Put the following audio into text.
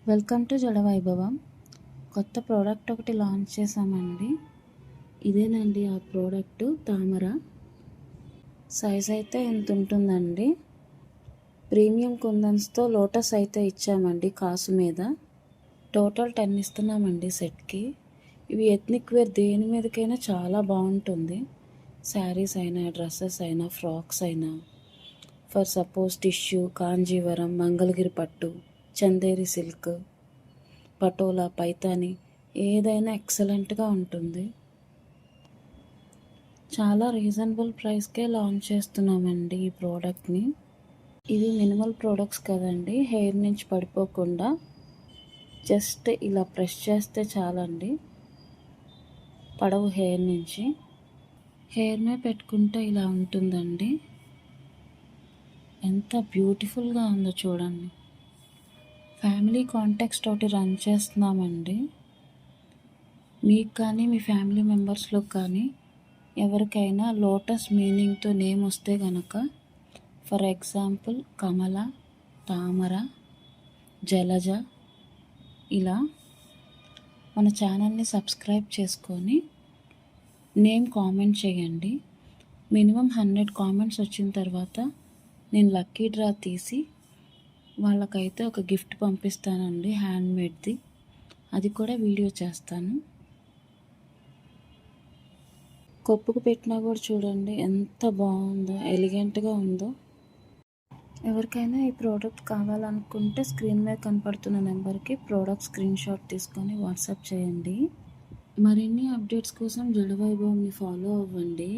Welcome to జడవైభవం. కొత్త product ఒకటి launch చేసామండి. ఇదేనండి ఆ ప్రోడక్ట్, తామర. సైజ్ అయితే ఎంత ఉంటుందండి. ప్రీమియం కుందన్స్తో లోటస్ అయితే ఇచ్చామండి కాసు మీద. టోటల్ 10 ఇస్తున్నామండి సెట్కి. ఇవి ఎథ్నిక్ వేర్ దేని మీదకైనా చాలా బాగుంటుంది. శారీస్ అయినా, డ్రెస్సెస్ అయినా, ఫ్రాక్స్ అయినా. For suppose tissue, Kanjeevaram, Mangalagiri పట్టు, చందేరి సిల్క్, పటోలా, పైతాని ఏదైనా ఎక్సలెంట్గా ఉంటుంది. చాలా రీజనబుల్ ప్రైస్కే లాంచ్ చేస్తున్నామండి ఈ ప్రోడక్ట్ని. ఇవి మినిమల్ ప్రోడక్ట్స్ కదండి, హెయిర్ నుంచి పడిపోకుండా జస్ట్ ఇలా ప్రెస్ చేస్తే చాలండి. పడవు హెయిర్ నుంచి. హెయిర్ మీద పెట్టుకుంటే ఇలా ఉంటుందండి. ఎంత బ్యూటిఫుల్గా ఉందో చూడండి. ఫ్యామిలీ కాంటాక్ట్స్ తోటి రన్ చేస్తున్నామండి. మీకు కానీ మీ ఫ్యామిలీ మెంబర్స్లో కానీ ఎవరికైనా లోటస్ మీనింగ్తో నేమ్ వస్తే కనుక, ఫర్ ఎగ్జాంపుల్ కమల, తామర, జలజ, ఇలా మన ఛానల్ని సబ్స్క్రైబ్ చేసుకొని నేమ్ కామెంట్ చేయండి. మినిమం 100 కామెంట్స్ వచ్చిన తర్వాత నేను లక్కీ డ్రా తీసి వాళ్ళకైతే ఒక గిఫ్ట్ పంపిస్తానండి, హ్యాండ్మేడ్ది. అది కూడా వీడియో చేస్తాను. కొప్పుకు పెట్టినా కూడా చూడండి ఎంత బాగుందో, ఎలిగెంట్గా ఉందో. ఎవరికైనా ఈ ప్రోడక్ట్ కావాలనుకుంటే స్క్రీన్ మీద కనపడుతున్న నెంబర్కి ప్రోడక్ట్ స్క్రీన్ షాట్ తీసుకొని వాట్సాప్ చేయండి. మరిన్ని అప్డేట్స్ కోసం జడవైభవంని ఫాలో అవ్వండి.